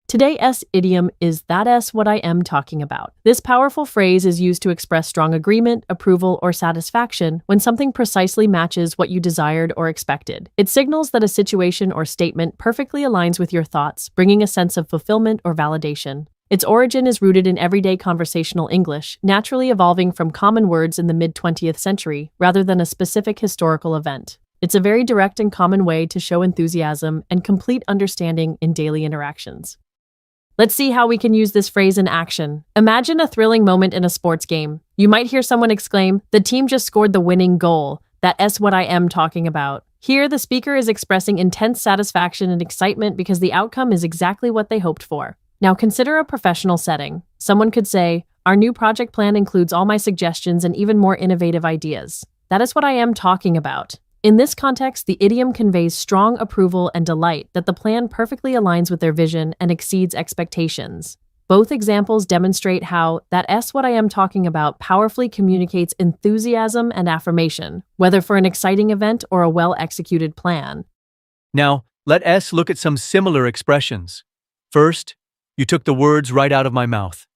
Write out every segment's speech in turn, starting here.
Today's idiom is "that's what I am talking about." This powerful phrase is used to express strong agreement, approval, or satisfaction when something precisely matches what you desired or expected. It signals that a situation or statement perfectly aligns with your thoughts, bringing a sense of fulfillment or validation. Its origin is rooted in everyday conversational English, naturally evolving from common words in the mid-20th century rather than a specific historical event. It's a very direct and common way to show enthusiasm and complete understanding in daily interactions. Let's see how we can use this phrase in action. Imagine a thrilling moment in a sports game. You might hear someone exclaim, "The team just scored the winning goal. That's what I am talking about." Here, the speaker is expressing intense satisfaction and excitement because the outcome is exactly what they hoped for. Now consider a professional setting. Someone could say, "Our new project plan includes all my suggestions and even more innovative ideas. That is what I am talking about." In this context, the idiom conveys strong approval and delight that the plan perfectly aligns with their vision and exceeds expectations. Both examples demonstrate how "that's what I am talking about" powerfully communicates enthusiasm and affirmation, whether for an exciting event or a well-executed plan. Now, let us look at some similar expressions. First, "You took the words right out of my mouth."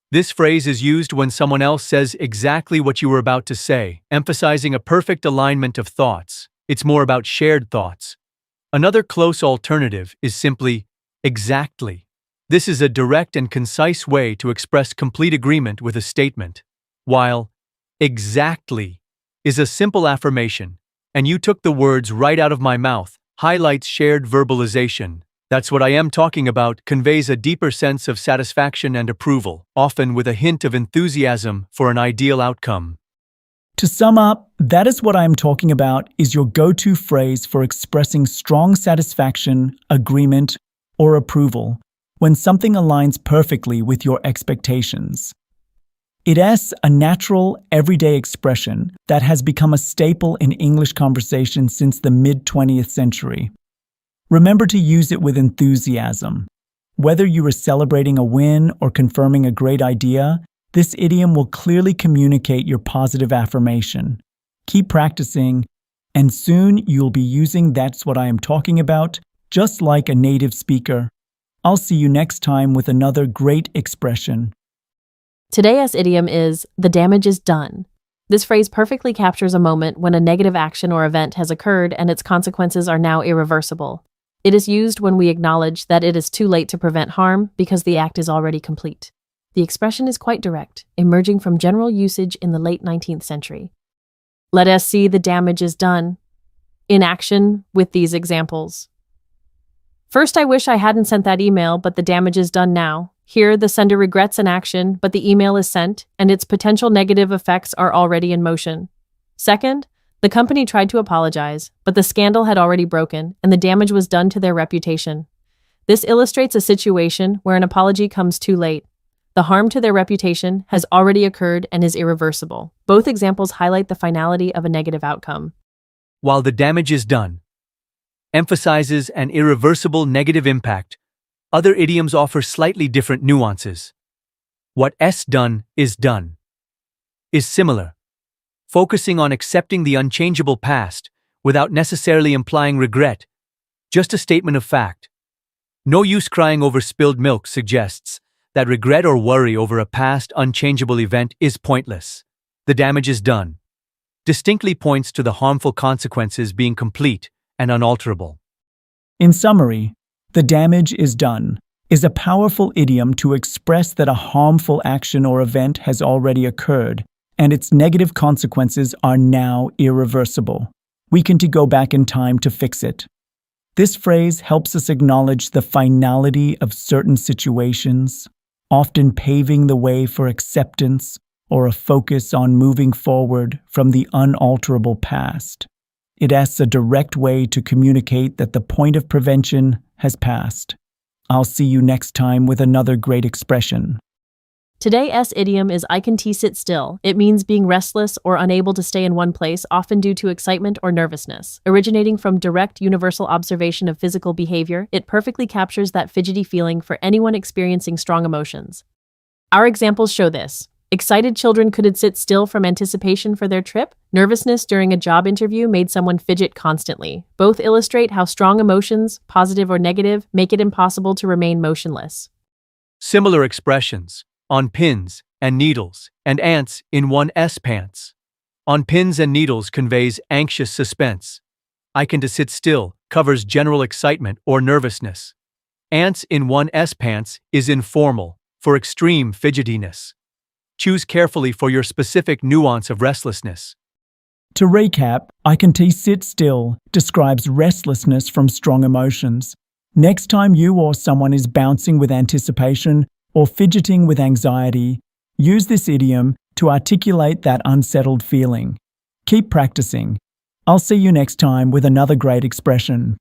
This phrase is used when someone else says exactly what you were about to say, emphasizing a perfect alignment of thoughts. It's more about shared thoughts. Another close alternative is simply "exactly." This is a direct and concise way to express complete agreement with a statement, while "exactly" is a simple affirmation, and "you took the words right out of my mouth" highlights shared verbalization. "That's what I am talking about" conveys a deeper sense of satisfaction and approval, often with a hint of enthusiasm for an ideal outcome. To sum up, "that is what I am talking about" is your go-to phrase for expressing strong satisfaction, agreement, or approval when something aligns perfectly with your expectations. It is a natural, everyday expression that has become a staple in English conversation since the mid-20th century. Remember to use it with enthusiasm. Whether you are celebrating a win or confirming a great idea, this idiom will clearly communicate your positive affirmation. Keep practicing, and soon you'll be using "that's what I am talking about" just like a native speaker. I'll see you next time with another great expression. Today's idiom is "the damage is done." This phrase perfectly captures a moment when a negative action or event has occurred and its consequences are now irreversible. It is used when we acknowledge that it is too late to prevent harm because the act is already complete. The expression is quite direct, emerging from general usage in the late 19th century. Let us see "the damage is done" in action with these examples. First, I wish I hadn't sent that email, but the damage is done now. Here, the sender regrets an action, but the email is sent, and its potential negative effects are already in motion. Second, the company tried to apologize, but the scandal had already broken, and the damage was done to their reputation. This illustrates a situation where an apology comes too late. The harm to their reputation has already occurred and is irreversible. Both examples highlight the finality of a negative outcome. While "the damage is done" emphasizes an irreversible negative impact, other idioms offer slightly different nuances. "What's done" is similar, focusing on accepting the unchangeable past without necessarily implying regret, just a statement of fact. "No use crying over spilled milk" suggests that regret or worry over a past unchangeable event is pointless. "The damage is done" distinctly points to the harmful consequences being complete and unalterable. In summary, "the damage is done" is a powerful idiom to express that a harmful action or event has already occurred, and its negative consequences are now irreversible. We can go back in time to fix it. This phrase helps us acknowledge the finality of certain situations, often paving the way for acceptance or a focus on moving forward from the unalterable past. It is a direct way to communicate that the point of prevention has passed. I'll see you next time with another great expression. Today's idiom is "I can sit still." It means being restless or unable to stay in one place, often due to excitement or nervousness. Originating from direct universal observation of physical behavior, it perfectly captures that fidgety feeling for anyone experiencing strong emotions. Our examples show this. Excited children couldn't sit still from anticipation for their trip. Nervousness during a job interview made someone fidget constantly. Both illustrate how strong emotions, positive or negative, make it impossible to remain motionless. Similar expressions, on pins and needles, and ants in one S pants. On pins and needles conveys anxious suspense. I can to sit still covers general excitement or nervousness. Ants in one S pants is informal, for extreme fidgetiness. Choose carefully for your specific nuance of restlessness. To recap, I can sit still describes restlessness from strong emotions. Next time you or someone is bouncing with anticipation or fidgeting with anxiety, use this idiom to articulate that unsettled feeling. Keep practicing. I'll see you next time with another great expression.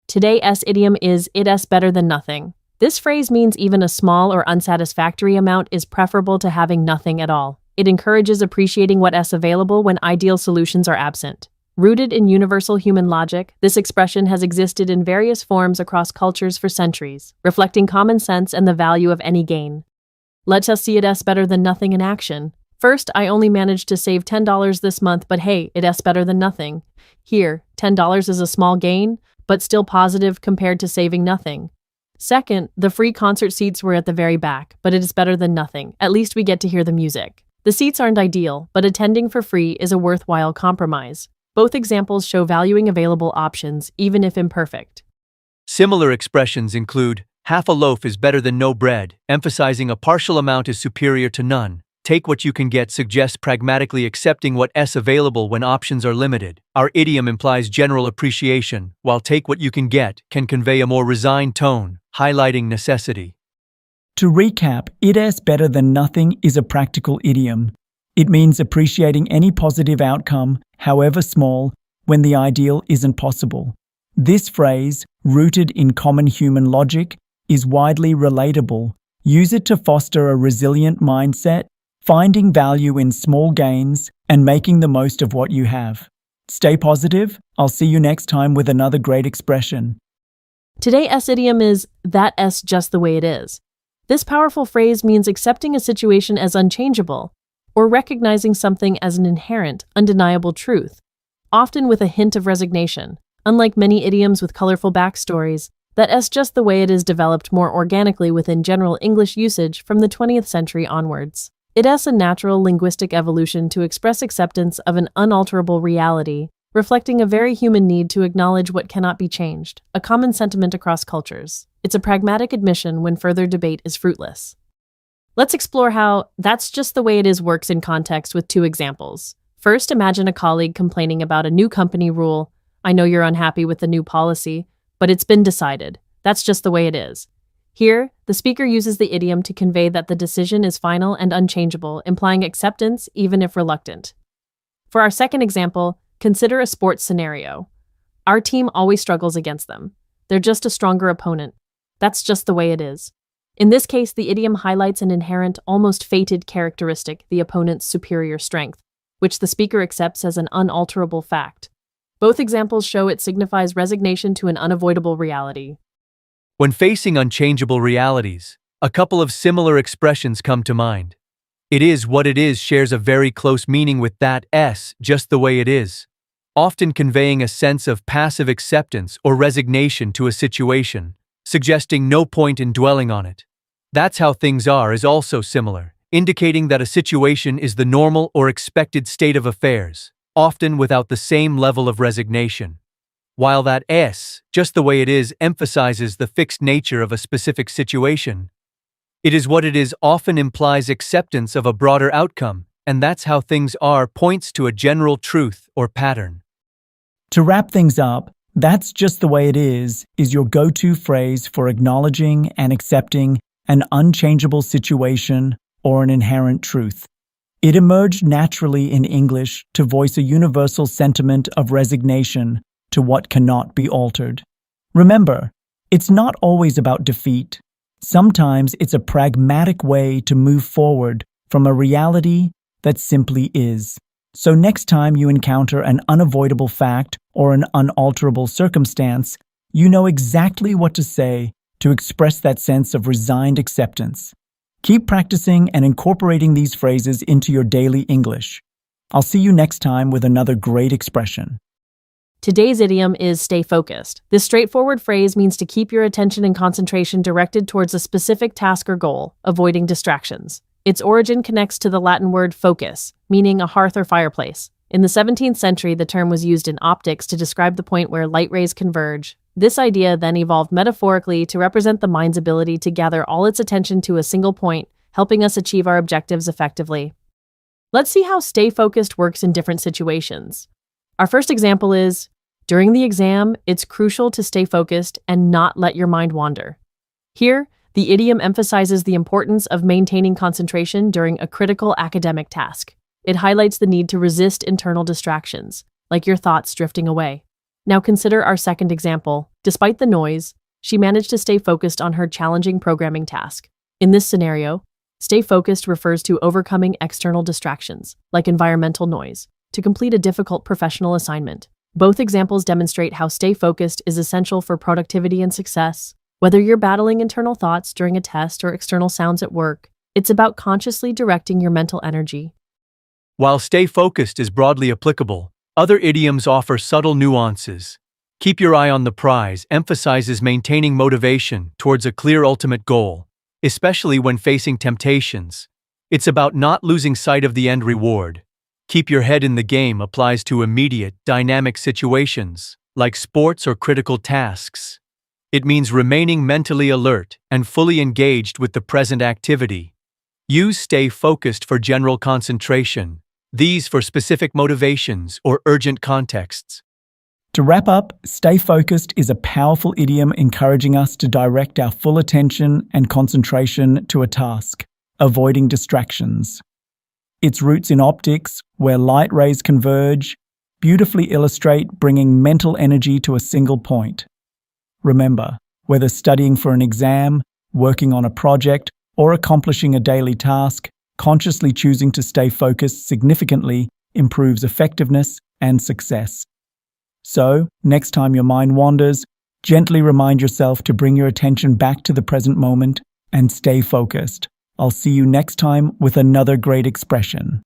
Today's idiom is "it's better than nothing." This phrase means even a small or unsatisfactory amount is preferable to having nothing at all. It encourages appreciating what's available when ideal solutions are absent. Rooted in universal human logic, this expression has existed in various forms across cultures for centuries, reflecting common sense and the value of any gain. Let us see it's better than nothing in action. First, I only managed to save $10 this month, but hey, it's better than nothing. Here, $10 is a small gain, but still positive compared to saving nothing. Second, the free concert seats were at the very back, but it is better than nothing. At least we get to hear the music. The seats aren't ideal, but attending for free is a worthwhile compromise. Both examples show valuing available options, even if imperfect. Similar expressions include, half a loaf is better than no bread, emphasizing a partial amount is superior to none. Take what you can get suggests pragmatically accepting what's available when options are limited. Our idiom implies general appreciation, while take what you can get can convey a more resigned tone, highlighting necessity. To recap, it's better than nothing is a practical idiom. It means appreciating any positive outcome, however small, when the ideal isn't possible. This phrase, rooted in common human logic, is widely relatable. Use it to foster a resilient mindset, finding value in small gains, and making the most of what you have. Stay positive. I'll see you next time with another great expression. Today's idiom is "that's just the way it is." This powerful phrase means accepting a situation as unchangeable, or recognizing something as an inherent, undeniable truth, often with a hint of resignation. Unlike many idioms with colorful backstories, "that's just the way it is" developed more organically within general English usage from the 20th century onwards. It is a natural linguistic evolution to express acceptance of an unalterable reality, reflecting a very human need to acknowledge what cannot be changed, a common sentiment across cultures. It's a pragmatic admission when further debate is fruitless. Let's explore how "that's just the way it is" works in context with two examples. First, imagine a colleague complaining about a new company rule. "I know you're unhappy with the new policy, but it's been decided. That's just the way it is." Here, the speaker uses the idiom to convey that the decision is final and unchangeable, implying acceptance even if reluctant. For our second example, consider a sports scenario. "Our team always struggles against them. They're just a stronger opponent. That's just the way it is." In this case, the idiom highlights an inherent, almost fated characteristic, the opponent's superior strength, which the speaker accepts as an unalterable fact. Both examples show it signifies resignation to an unavoidable reality. When facing unchangeable realities, a couple of similar expressions come to mind. "It is what it is" shares a very close meaning with "that's just the way it is," often conveying a sense of passive acceptance or resignation to a situation, suggesting no point in dwelling on it. "That's how things are" is also similar, indicating that a situation is the normal or expected state of affairs, often without the same level of resignation. While "that's just the way it is" emphasizes the fixed nature of a specific situation, "it is what it is" often implies acceptance of a broader outcome, and "that's how things are" points to a general truth or pattern. To wrap things up, "that's just the way it is" your go-to phrase for acknowledging and accepting an unchangeable situation or an inherent truth. It emerged naturally in English to voice a universal sentiment of resignation to what cannot be altered. Remember, it's not always about defeat. Sometimes it's a pragmatic way to move forward from a reality that simply is. So next time you encounter an unavoidable fact or an unalterable circumstance, you know exactly what to say to express that sense of resigned acceptance. Keep practicing and incorporating these phrases into your daily English. I'll see you next time with another great expression. Today's idiom is stay focused. This straightforward phrase means to keep your attention and concentration directed towards a specific task or goal, avoiding distractions. Its origin connects to the Latin word focus, meaning a hearth or fireplace. In the 17th century, the term was used in optics to describe the point where light rays converge. This idea then evolved metaphorically to represent the mind's ability to gather all its attention to a single point, helping us achieve our objectives effectively. Let's see how stay focused works in different situations. Our first example is, during the exam, it's crucial to stay focused and not let your mind wander. Here, the idiom emphasizes the importance of maintaining concentration during a critical academic task. It highlights the need to resist internal distractions, like your thoughts drifting away. Now consider our second example. Despite the noise, she managed to stay focused on her challenging programming task. In this scenario, stay focused refers to overcoming external distractions, like environmental noise, to complete a difficult professional assignment. Both examples demonstrate how stay focused is essential for productivity and success. Whether you're battling internal thoughts during a test or external sounds at work, it's about consciously directing your mental energy. While stay focused is broadly applicable, other idioms offer subtle nuances. Keep your eye on the prize emphasizes maintaining motivation towards a clear ultimate goal, especially when facing temptations. It's about not losing sight of the end reward. Keep your head in the game applies to immediate, dynamic situations, like sports or critical tasks. It means remaining mentally alert and fully engaged with the present activity. Use stay focused for general concentration, these for specific motivations or urgent contexts. To wrap up, stay focused is a powerful idiom encouraging us to direct our full attention and concentration to a task, avoiding distractions. Its roots in optics, where light rays converge, beautifully illustrate bringing mental energy to a single point. Remember, whether studying for an exam, working on a project, or accomplishing a daily task, consciously choosing to stay focused significantly improves effectiveness and success. So, next time your mind wanders, gently remind yourself to bring your attention back to the present moment and stay focused. I'll see you next time with another great expression.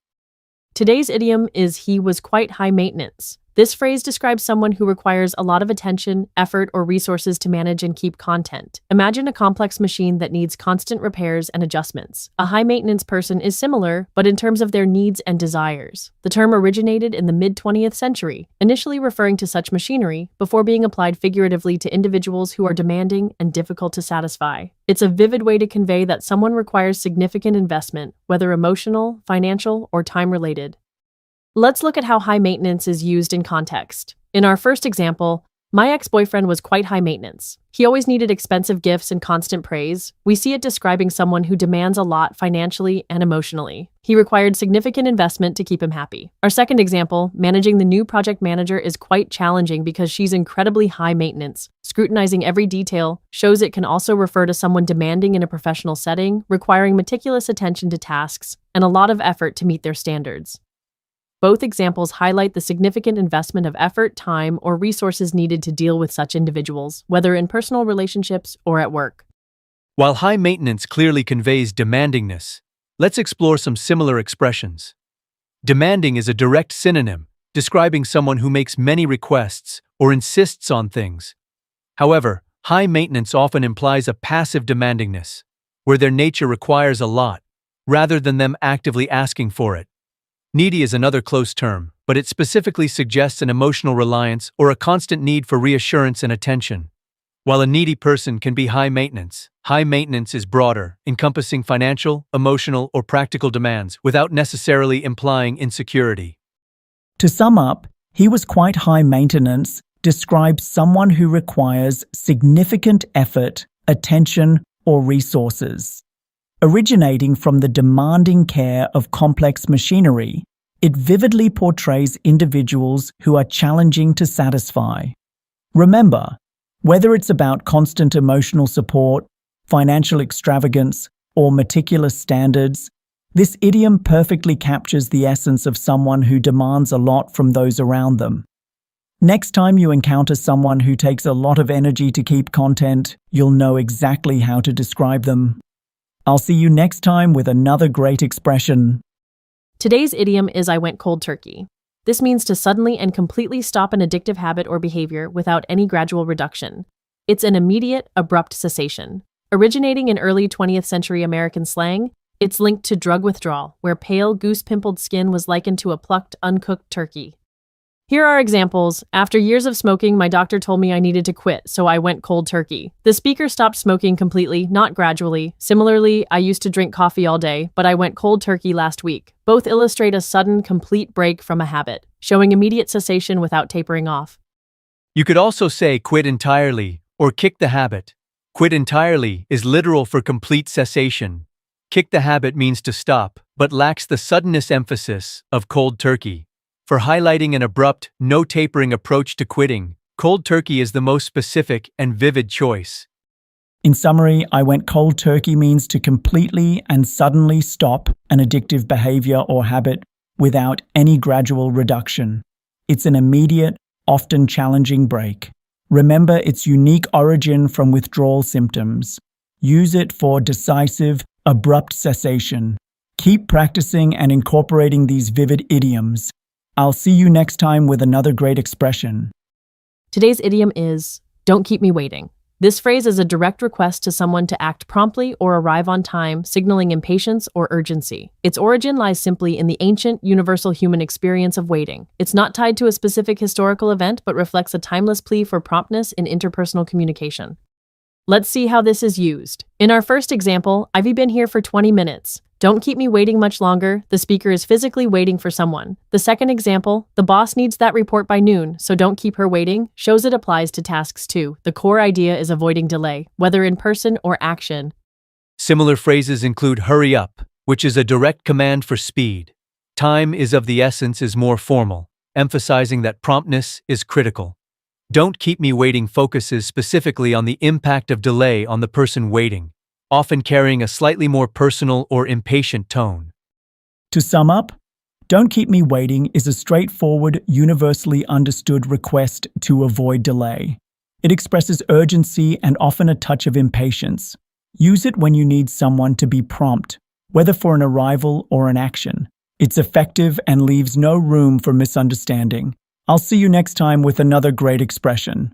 Today's idiom is he was quite high maintenance. This phrase describes someone who requires a lot of attention, effort, or resources to manage and keep content. Imagine a complex machine that needs constant repairs and adjustments. A high-maintenance person is similar, but in terms of their needs and desires. The term originated in the mid-20th century, initially referring to such machinery, before being applied figuratively to individuals who are demanding and difficult to satisfy. It's a vivid way to convey that someone requires significant investment, whether emotional, financial, or time-related. Let's look at how high maintenance is used in context. In our first example, my ex-boyfriend was quite high maintenance. He always needed expensive gifts and constant praise. We see it describing someone who demands a lot financially and emotionally. He required significant investment to keep him happy. Our second example, managing the new project manager is quite challenging because she's incredibly high maintenance. Scrutinizing every detail shows it can also refer to someone demanding in a professional setting, requiring meticulous attention to tasks, and a lot of effort to meet their standards. Both examples highlight the significant investment of effort, time, or resources needed to deal with such individuals, whether in personal relationships or at work. While high maintenance clearly conveys demandingness, let's explore some similar expressions. Demanding is a direct synonym, describing someone who makes many requests or insists on things. However, high maintenance often implies a passive demandingness, where their nature requires a lot, rather than them actively asking for it. Needy is another close term, but it specifically suggests an emotional reliance or a constant need for reassurance and attention. While a needy person can be high maintenance is broader, encompassing financial, emotional, or practical demands without necessarily implying insecurity. To sum up, he was quite high maintenance describes someone who requires significant effort, attention, or resources. Originating from the demanding care of complex machinery, it vividly portrays individuals who are challenging to satisfy. Remember, whether it's about constant emotional support, financial extravagance, or meticulous standards, this idiom perfectly captures the essence of someone who demands a lot from those around them. Next time you encounter someone who takes a lot of energy to keep content, you'll know exactly how to describe them. I'll see you next time with another great expression. Today's idiom is I went cold turkey. This means to suddenly and completely stop an addictive habit or behavior without any gradual reduction. It's an immediate, abrupt cessation. Originating in early 20th century American slang, it's linked to drug withdrawal, where pale, goose-pimpled skin was likened to a plucked, uncooked turkey. Here are examples. After years of smoking, my doctor told me I needed to quit, so I went cold turkey. The speaker stopped smoking completely, not gradually. Similarly, I used to drink coffee all day, but I went cold turkey last week. Both illustrate a sudden, complete break from a habit, showing immediate cessation without tapering off. You could also say quit entirely or kick the habit. Quit entirely is literal for complete cessation. Kick the habit means to stop, but lacks the suddenness emphasis of cold turkey. For highlighting an abrupt, no-tapering approach to quitting, cold turkey is the most specific and vivid choice. In summary, I went cold turkey means to completely and suddenly stop an addictive behavior or habit without any gradual reduction. It's an immediate, often challenging break. Remember its unique origin from withdrawal symptoms. Use it for decisive, abrupt cessation. Keep practicing and incorporating these vivid idioms. I'll see you next time with another great expression. Today's idiom is, don't keep me waiting. This phrase is a direct request to someone to act promptly or arrive on time, signaling impatience or urgency. Its origin lies simply in the ancient, universal human experience of waiting. It's not tied to a specific historical event, but reflects a timeless plea for promptness in interpersonal communication. Let's see how this is used. In our first example, I've been here for 20 minutes. Don't keep me waiting much longer. The speaker is physically waiting for someone. The second example, the boss needs that report by noon, so don't keep her waiting, shows it applies to tasks too. The core idea is avoiding delay, whether in person or action. Similar phrases include hurry up, which is a direct command for speed. Time is of the essence is more formal, emphasizing that promptness is critical. Don't keep me waiting focuses specifically on the impact of delay on the person waiting, often carrying a slightly more personal or impatient tone. To sum up, don't keep me waiting is a straightforward, universally understood request to avoid delay. It expresses urgency and often a touch of impatience. Use it when you need someone to be prompt, whether for an arrival or an action. It's effective and leaves no room for misunderstanding. I'll see you next time with another great expression.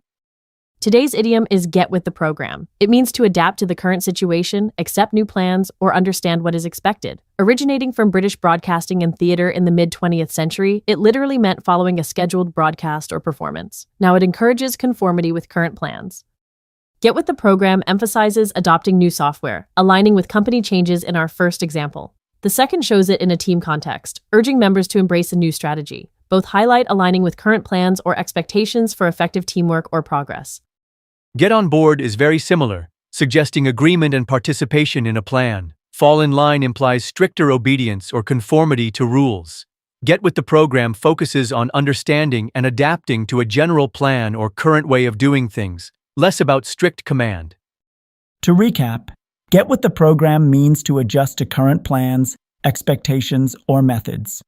Today's idiom is get with the program. It means to adapt to the current situation, accept new plans, or understand what is expected. Originating from British broadcasting and theater in the mid-20th century, it literally meant following a scheduled broadcast or performance. Now it encourages conformity with current plans. Get with the program emphasizes adopting new software, aligning with company changes in our first example. The second shows it in a team context, urging members to embrace a new strategy. Both highlight aligning with current plans or expectations for effective teamwork or progress. Get on board is very similar, suggesting agreement and participation in a plan. Fall in line implies stricter obedience or conformity to rules. Get with the program focuses on understanding and adapting to a general plan or current way of doing things, less about strict command. To recap, get with the program means to adjust to current plans, expectations, or methods.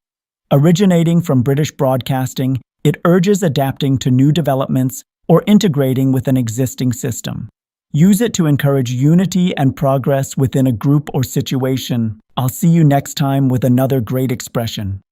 Originating from British broadcasting, it urges adapting to new developments or integrating with an existing system. Use it to encourage unity and progress within a group or situation. I'll see you next time with another great expression.